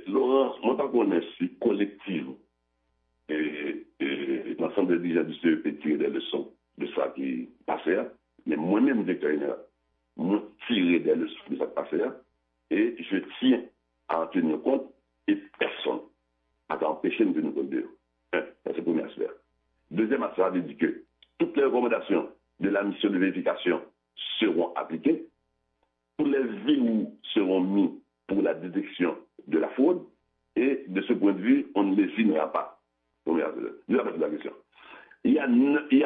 Laurent, moi, je connais si collectif l'ensemble des dirigeants du CEP tirer des leçons de ça qui passait, mais moi-même, directeur général, moi, tirer des leçons de ça qui passait, et je tiens à en tenir compte, et personne n'a empêché de nous conduire. Ça, c'est le premier aspect. Deuxième aspect, ça dit que toutes les recommandations de la mission de vérification seront appliquées, tous les verrous seront mis pour la détection de la fraude, et de ce point de vue, on ne lésinera pas. La question. Il y a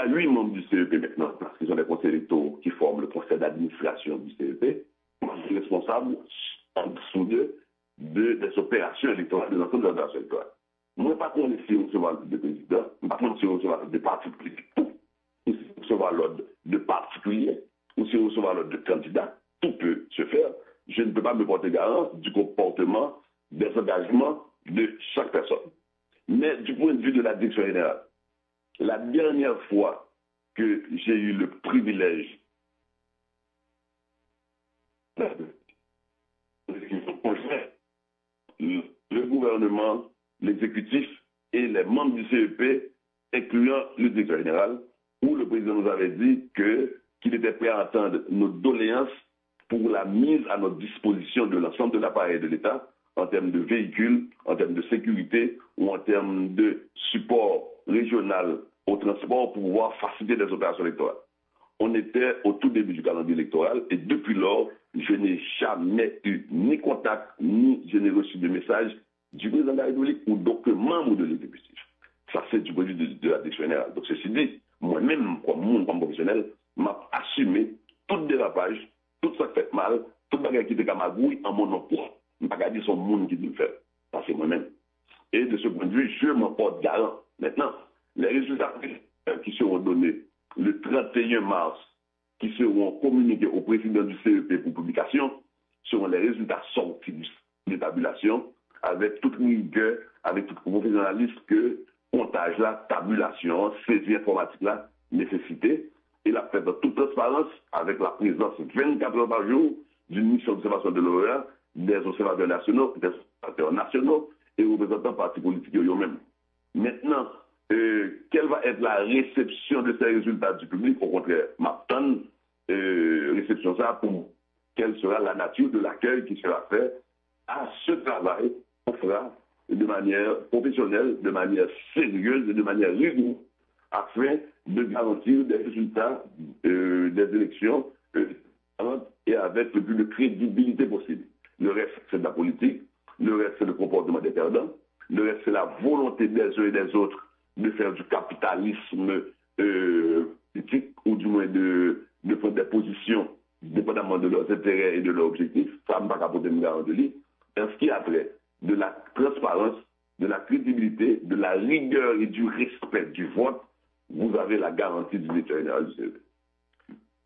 8 membres du CEP maintenant, parce qu'ils sont les conseils électoraux qui forment le conseil d'administration du CEP, responsables en dessous des opérations électorales, de l'ensemble des opérations électorales. Moi, pas qu'on laisse recevoir l'ordre de président, pas qu'on laisse recevoir l'ordre de parti politique, ou si recevoir l'ordre de particulier, ou si recevoir l'ordre de candidat, tout peut se faire. Je ne peux pas me porter garant du comportement, des engagements de chaque personne. Mais du point de vue de la direction générale, la dernière fois que j'ai eu le privilège le gouvernement, l'exécutif et les membres du CEP, incluant le directeur général, où le président nous avait dit qu'il était prêt à entendre nos doléances pour la mise à notre disposition de l'ensemble de l'appareil de l'État en termes de véhicules, en termes de sécurité ou en termes de support régional au transport pour pouvoir faciliter des opérations électorales. On était au tout début du calendrier électoral et depuis lors, je n'ai jamais eu ni contact, ni je n'ai reçu de message du président de la République ou d'autres membres de l'exécutif. Ça, c'est du point de vue de la direction générale. Donc, ceci dit, moi-même, comme professionnel, m'a assumé tout dérapage, tout ça fait mal, tout bagage qui était camagouille en mon nom propre. Je ne vais pas dire son monde qui doit le faire. Ça, c'est moi-même. Et de ce point de vue, je m'en porte garant. Maintenant, les résultats qui seront donnés le 31 mars, qui seront communiqués au président du CEP pour publication, seront les résultats sortis de tabulation, avec toute rigueur, avec tout professionnalisme que comptage-là, tabulation, saisie informatique-là, nécessité, et la fait dans toute transparence, avec la présence 24 heures par jour d'une mission d'observation de l'OEA, des observateurs nationaux, des observateurs nationaux et représentants partis politiques eux-mêmes. Maintenant, quelle va être la réception de ces résultats du public? Au contraire, m'attend réception ça pour quelle sera la nature de l'accueil qui sera fait à ce travail qu'on fera de manière professionnelle, de manière sérieuse et de manière rigoureuse afin de garantir des résultats des élections et avec le plus de crédibilité possible. Le reste, c'est de la politique. Le reste, c'est le comportement des perdants. Le reste, c'est la volonté des uns et des autres de faire du capitalisme politique ou du moins de prendre des positions dépendamment de leurs intérêts et de leurs objectifs. Ça ne va pas apporter une garantie de lui. En ce qui a trait de la transparence, de la crédibilité, de la rigueur et du respect du vote, vous avez la garantie du directeur général du CEP.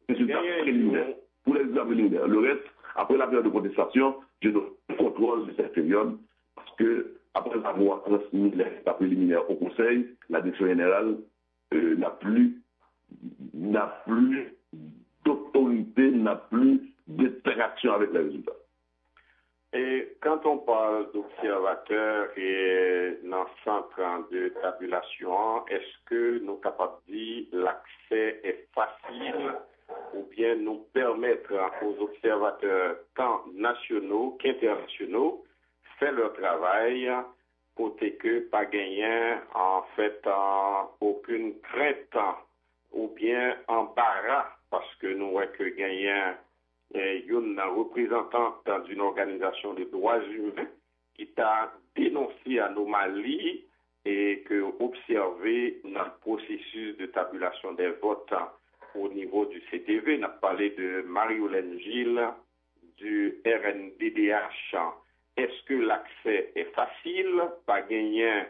Résultat préliminaire. Pour les résultats préliminaires. Le reste, après la période de contestation, je dois contrôle de cette période parce que, après avoir transmis les résultats préliminaires au Conseil, la direction générale n'a plus d'autorité, n'a plus d'interaction avec les résultats. Et quand on parle d'observateurs et dans le centre de tabulation, est-ce que nous sommes capables de dire l'accès est facile ou bien nous permettre aux observateurs tant nationaux qu'internationaux faire leur travail côté que pas gagner en fait aucune crainte ou bien embarras parce que nous voyons que gagner une représentante d'une organisation de droits humains qui t'a dénoncé anomalie et que observé dans le processus de tabulation des votes au niveau du CTV. On a parlé de Marie-Hélène Gilles, du RNDDH. Est-ce que l'accès est facile, pas gagner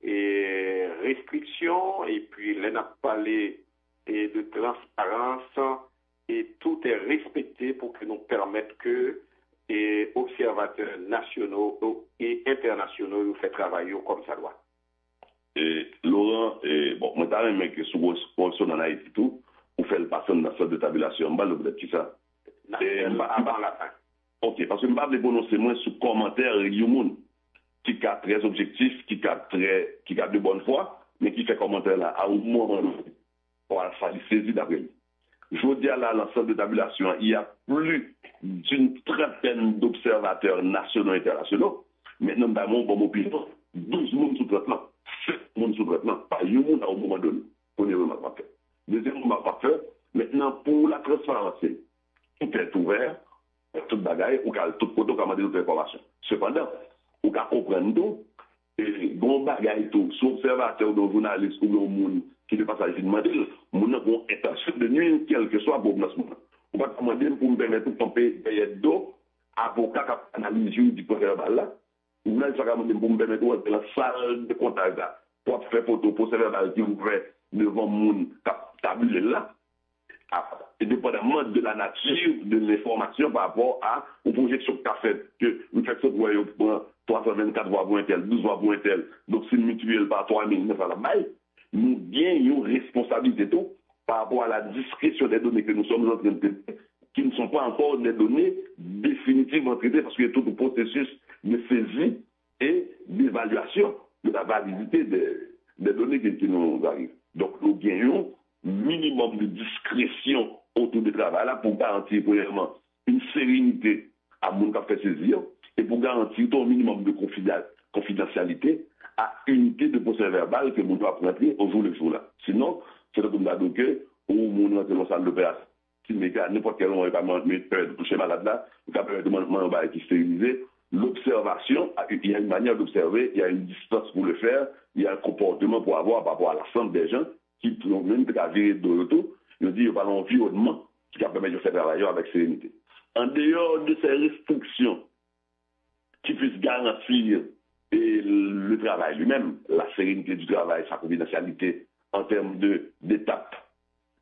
et restrictions, et puis on a parlé de transparence, et tout est respecté pour que nous permettent que les observateurs nationaux et internationaux fassent travailler comme ça doit. Et Laurent, bon, moi, t'as un mec qui est sous position en Haïti tout, pour faire le passage dans la sorte de tabulation, je vais le ça. Avant la fin. Ok, parce que je ne vais pas prononcer moins sous commentaire du monde. qui est très objectif, qui a de bonne foi, mais qui fait commentaire là, à un moment donné, pour falloir saisir d'après lui. Je veux dire là, l'ensemble de tabulation, il y a plus d'une trentaine d'observateurs nationaux et internationaux. Maintenant, dans mon opinion, 12 monde sous traitement, 7 monde sous traitement, pas un monde à un moment donné. Premièrement, pas fait. Deuxièmement, pas fait. Maintenant, pour la transparence, tout est ouvert, tout bagaille, ou tout côté, on a des autres informations. Cependant, on peut comprendre tout, et bon bagaille tout, soit observateur, ou journaliste, ou un monde qui ne passe à demander, mon avons intention de nuire, quel que soit pour ce moment. On va demander pour me permettre de tomber derrière dos, avocat qui analyse du procès-verbal là, ou là, ça va me permettre de la salle de contact là, pour faire photo, procès-verbal qui ouvert devant mon tabulé là, et dépendamment de la nature de l'information par rapport à aux projections que tu as faites, que vous faites ça pour 324 voix pour un tel, 12 voix pour un tel, donc c'est mutuel par 3009 à la baille, nous gagnons une responsabilité tout par rapport à la discrétion des données que nous sommes en train de traiter, qui ne sont pas encore des données définitivement traitées parce qu'il y a tout le processus de saisie et d'évaluation de la validité des données qui nous arrivent. Donc nous gagnons minimum de discrétion autour du travail là pour garantir premièrement une sérénité à mon qui a fait saisir et pour garantir un minimum de confidentialité à unité de procès verbal que nous doit prendre au jour le jour là. Sinon, c'est comme ça que au monde dans la salle d'opération, si n'importe quel moment pas peur de toucher malade là, vous avez demandé un qui stérilisé. L'observation, il y a une manière d'observer, il y a une distance pour le faire, il y a un comportement pour avoir par rapport à l'ensemble des gens qui ont même à virer de retour, ils disent qu'il y a l'environnement qui permet de faire travailler avec sérénité. En dehors de ces restrictions qui puissent garantir le travail lui-même, la sérénité du travail, sa confidentialité en termes d'étapes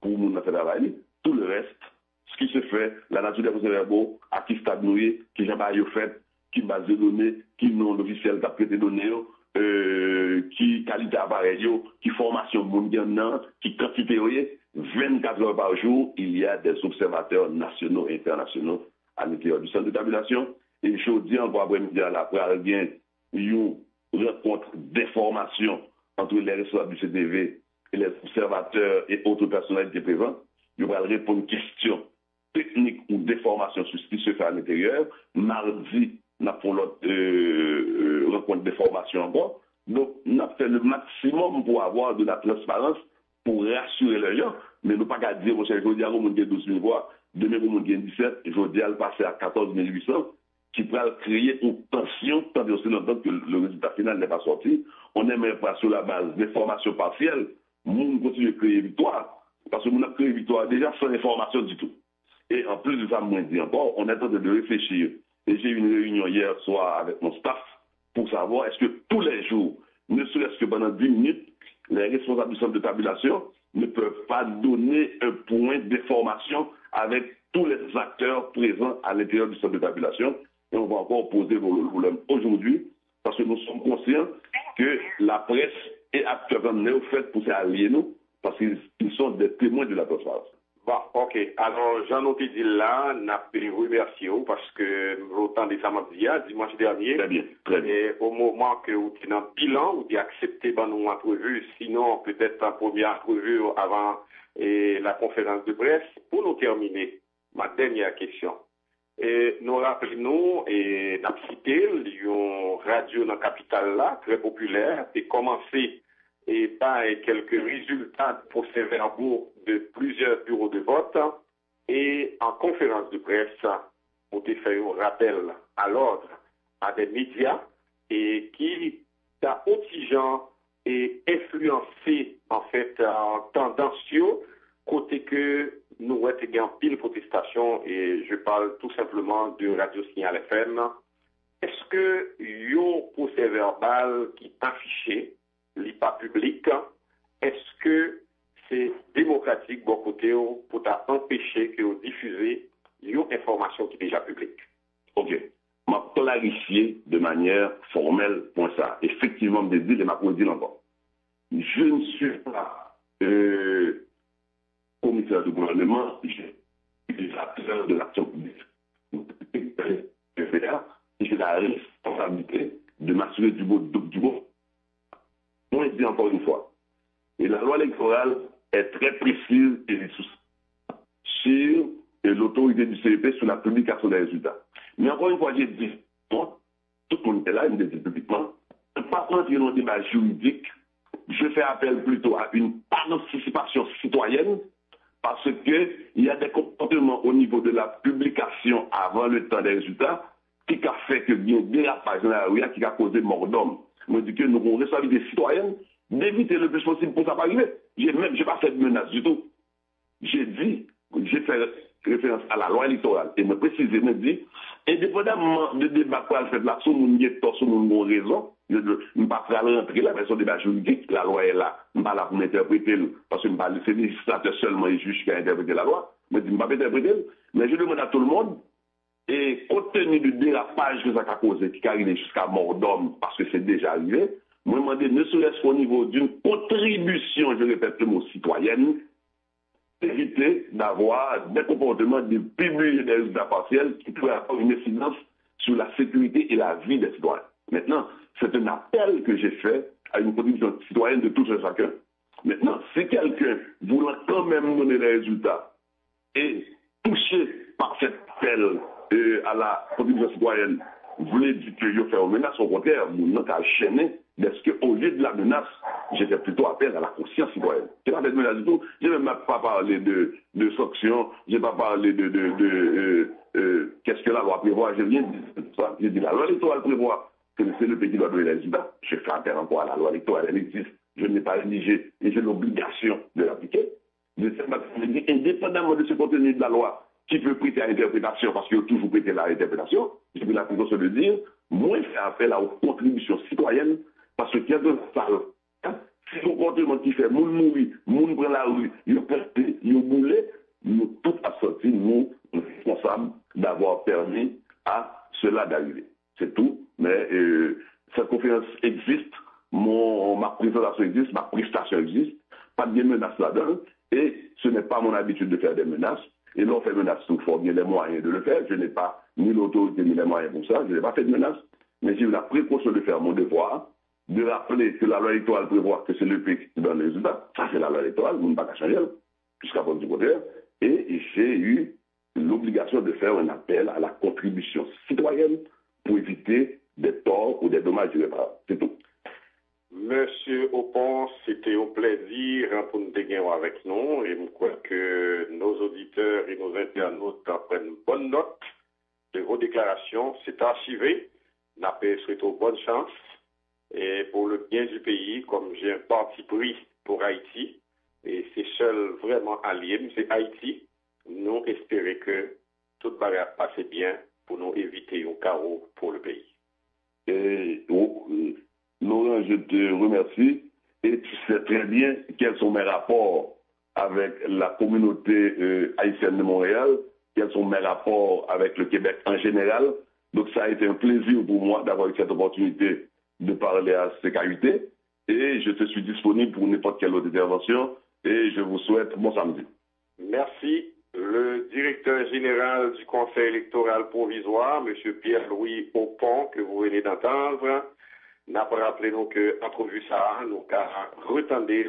pour nous faire travailler, tout le reste, ce qui se fait, la nature des procès-verbaux, à qui stade noué, qui j'ai pas fait, qui base de données, qui nom logiciel qui a prêté données, qui qualité appareil, qui formation mondiale, qui quantité, 24 heures par jour, il y a des observateurs nationaux et internationaux à l'intérieur du centre de tabulation. Et je dis encore après-midi à la après bien une rencontre d'information entre les responsables du CTV et les observateurs et autres personnalités présentes. Je vais répondre aux questions techniques ou d'informations sur ce qui se fait à l'intérieur. Mardi, nous avons l'autre rencontre d'information encore. Donc, nous avons fait le maximum pour avoir de la transparence, pour rassurer les gens. Mais nous ne pouvons pas dire, je dis à vous, 12 000 voix, demain, vous avez 17, je dis à passer à 14 800, qui pourrait créer une tension, tant aussi longtemps que le résultat final n'est pas sorti. On aimerait pas sur la base d'informations partielles, nous continuons de créer victoire, parce que nous avons créé victoire déjà sans information du tout. Et en plus de ça, moi, je dis encore, on est en train de réfléchir. Et j'ai eu une réunion hier soir avec mon staff pour savoir est-ce que tous les jours, ne serait-ce que pendant 10 minutes, les responsables du centre de tabulation ne peuvent pas donner un point d'information avec tous les acteurs présents à l'intérieur du centre de tabulation. Et on va encore poser le problème aujourd'hui parce que nous sommes conscients que la presse est actuellement au fait pour s'allier nous parce qu'ils sont des témoins de la transparence. Bon, ok. Alors, Jean-Noté dit là, n'a pas remercié parce que autant de Samadia, dimanche dernier. Très bien, très bien. Et au moment que vous êtes dans le bilan, vous avez accepté nos entrevues, sinon peut-être la première entrevue avant la conférence de presse. Pour nous terminer, ma dernière question. Et nous rappelons, et nous avons cité, une radio dans la capitale là, très populaire, et commencé et par quelques résultats de procès-verbaux de plusieurs bureaux de vote. Et en conférence de presse, on a fait un rappel à l'ordre à des médias et qui a otigeant et influencé en fait en tendancieux côté que nous avons en pile protestation et je parle tout simplement de Radio Signal FM. Est-ce que un procès verbal qui est affiché, l'IPA public, est-ce que c'est démocratique bon côté pour empêcher que vous diffusez une information qui est déjà publique? Ok. M'a clarifié de manière formelle pour ça. Effectivement, je dis, je m'ai dit encore. Je ne suis pas commissaire du gouvernement, je suis acteur de l'action publique. J'ai la responsabilité de m'assurer du beau. On le dit encore une fois. Et la loi électorale est très précise et sur l'autorité du CEP sur la publication des résultats. Mais encore une fois, j'ai dit, moi, tout le monde est là, il me dit publiquement, pas entrer dans un débat juridique, je fais appel plutôt à une participation citoyenne, parce qu'il y a des comportements au niveau de la publication avant le temps des résultats qui a fait que bien des dérapage dans la rue qui a causé mort d'homme. Je dis que nous avons une responsabilité citoyenne d'éviter le plus possible pour ça pas arriver. J'ai pas fait de menace du tout. J'ai fait référence à la loi électorale et me précisément dit, indépendamment de débat qu'on a fait là, si nous avons tort, si nous avons raison, je ne vais pas rentrer la version débat juridique, la loi est là, je ne vais pas là pour m'interpréter, parce que c'est les législateurs seulement et juges qui ont interprété la loi, je ne vais pas m'interpréter, mais je demande à tout le monde, et compte tenu du dérapage que ça a causé, qui est arrivé jusqu'à mort d'homme, parce que c'est déjà arrivé, je me demande, ne serait-ce qu'au niveau d'une contribution, je répète le mot citoyenne, éviter d'avoir des comportements de publier des résultats partiels qui pourraient avoir une incidence sur la sécurité et la vie des citoyens. Maintenant, c'est un appel que j'ai fait à une contribution citoyenne de tous et chacun. Maintenant, si quelqu'un voulant quand même donner des résultats et touché par cet appel à la contribution citoyenne, voulait dire que je fais une menace, au contraire, nous n'avons qu'à chaîner, parce qu'au lieu de la menace, j'ai fait plutôt appel à la conscience citoyenne. Je n'ai pas fait de menace du tout, je n'ai même pas parlé de sanctions, je n'ai pas parlé de qu'est-ce que la loi prévoit, je viens de dire ça. J'ai dit la loi électorale prévoit que c'est le pays qui doit donner les résultats. Je fais appel encore à la loi électorale, elle existe, je n'ai pas rédigé et j'ai l'obligation de l'appliquer. Indépendamment de ce contenu de la loi, qui peut prêter à l'interprétation, parce qu'il a toujours prêté à l'interprétation, j'ai pris la précaution de dire, moi, je fais appel à une contribution citoyenne, parce que quelque part, si le comportement qui fait, moun mourir, moun prend la rue, il pété, il boulé, nous tous assortis, nous, responsables d'avoir permis à cela d'arriver. C'est tout, mais cette conférence existe, ma présentation existe, ma prestation existe, pas de menaces là-dedans, et ce n'est pas mon habitude de faire des menaces. Et l'on fait menace, il faut bien les moyens de le faire. Je n'ai pas ni l'autorité ni les moyens pour ça. Je n'ai pas fait de menace. Mais j'ai eu la précaution de faire mon devoir, de rappeler que la loi électorale prévoit que c'est le pays qui donne les résultats. Ça, c'est la loi électorale, vous ne pouvez pas changer, jusqu'à preuve du contraire. Et j'ai eu l'obligation de faire un appel à la contribution citoyenne pour éviter des torts ou des dommages irréparables. C'est tout. Monsieur Opon, c'était un plaisir pour nous dégainer avec nous et je crois que nos auditeurs et nos internautes prennent bonne note de vos déclarations. C'est archivé. Nous souhaitons bonne chance et pour le bien du pays, comme j'ai un parti pris pour Haïti et c'est seul vraiment allié, c'est Haïti. Nous espérons que tout va passer bien pour nous éviter un chaos pour le pays. Laurent, je te remercie et tu sais très bien quels sont mes rapports avec la communauté haïtienne de Montréal, quels sont mes rapports avec le Québec en général. Donc ça a été un plaisir pour moi d'avoir eu cette opportunité de parler à CKUT et je te suis disponible pour n'importe quelle autre intervention et je vous souhaite bon samedi. Merci. Le directeur général du Conseil électoral provisoire, M. Pierre-Louis Opon, que vous venez d'entendre, n'a pas rappelé nous que, entrevue ça, nous, car retendez